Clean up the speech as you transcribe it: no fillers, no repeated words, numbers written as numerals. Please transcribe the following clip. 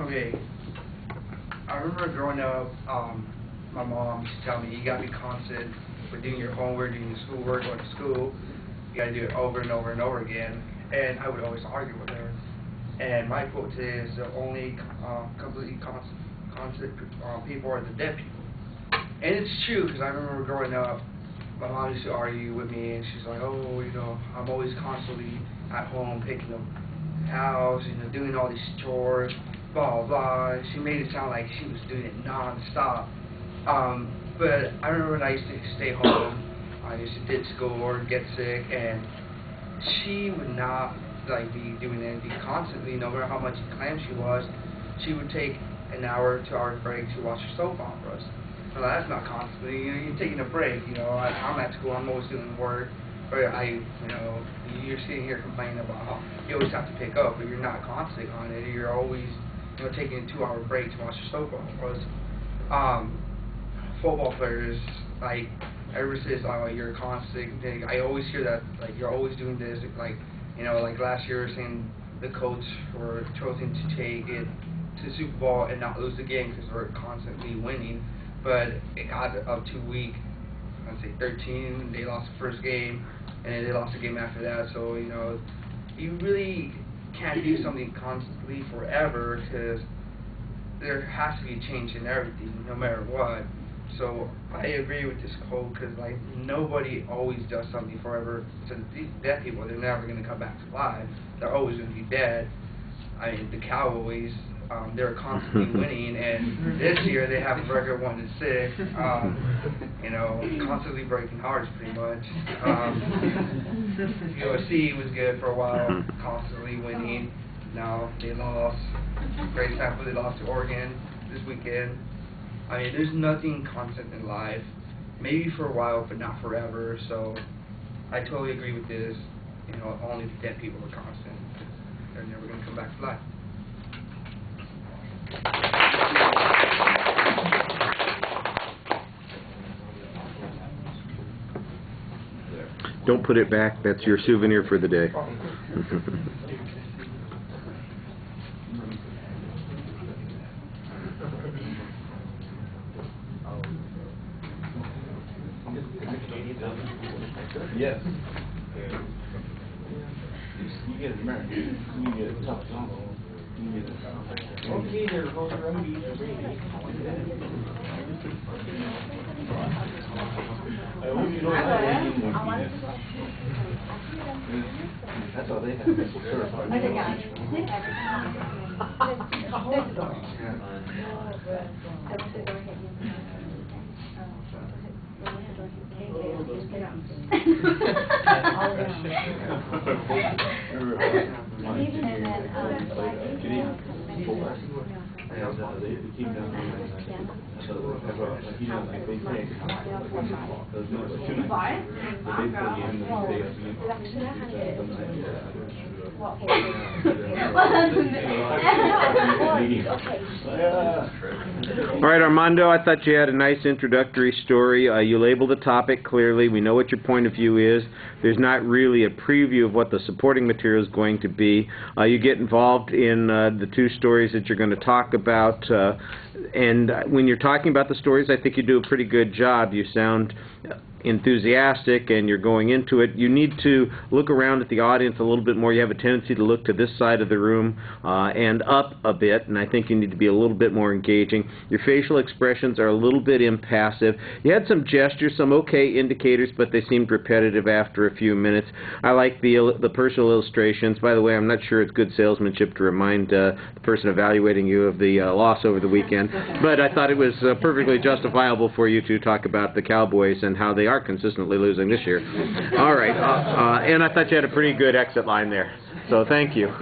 Okay. I remember growing up, my mom used to tell me, you gotta be constant with doing your homework, doing your schoolwork, going to school. You gotta do it over and over and over again. And I would always argue with her. And my quote today is the only completely constant people are the dead people. And it's true, because I remember growing up, my mom used to argue with me, and she's like, oh, you know, I'm always constantly at home picking up the house, you know, doing all these chores, blah, blah. She made it sound like she was doing it non-stop. But I remember when I used to stay home, I used to ditch school or get sick, and she would not like be doing anything constantly, no matter how much claimed she was. She would take an hour, 2 hours break to watch her soap operas. Well, that's not constantly. You know, you're taking a break. You know, I'm at school. I'm always doing work. But you're sitting here complaining about how you always have to pick up, but you're not constant on it. You're always, you know, taking a 2-hour break to watch your soap operas. Football players, like, everyone says, oh, you're constant. I always hear that, like, you're always doing this. Like, you know, like last year, saying the coach were chosen to take it to the Super Bowl and not lose the game because we're constantly winning. But it got up to week, I'd say 13, they lost the first game, and then they lost the game after that. So, you know, you really can't do something constantly forever, because there has to be a change in everything, no matter what. So I agree with this quote, because like nobody always does something forever. So these dead people, they're never going to come back to life. They're always going to be dead. I mean, the Cowboys, they're constantly winning, and this year they have a record 1-6. You know, constantly breaking hearts, pretty much. USC was good for a while, constantly winning. Now they lost. Great example, they lost to Oregon this weekend. I mean, there's nothing constant in life. Maybe for a while, but not forever. So I totally agree with this. You know, only the dead people are constant. They're never going to come back to life. Don't put it back. That's your souvenir for the day. Yes. You get it, man. You get it tough. You get it. Okay, there goes the roadie. I hope you don't have any. That's all they have. All right, Armando, I thought you had a nice introductory story. You labeled the topic clearly. We know what your point of view is. There's not really a preview of what the supporting material is going to be. You get involved in the two stories that you're going to talk about. And when you're talking about the stories, I think you do a pretty good job. You sound enthusiastic and you're going into it. You need to look around at the audience a little bit more. You have a tendency to look to this side of the room and up a bit, and I think you need to be a little bit more engaging. Your facial expressions are a little bit impassive. You had some gestures, some okay indicators, but they seemed repetitive after a few minutes. I like the personal illustrations. By the way, I'm not sure it's good salesmanship to remind the person evaluating you of the loss over the weekend, but I thought it was perfectly justifiable for you to talk about the Cowboys and how they are consistently losing this year. All right, and I thought you had a pretty good exit line there, so thank you.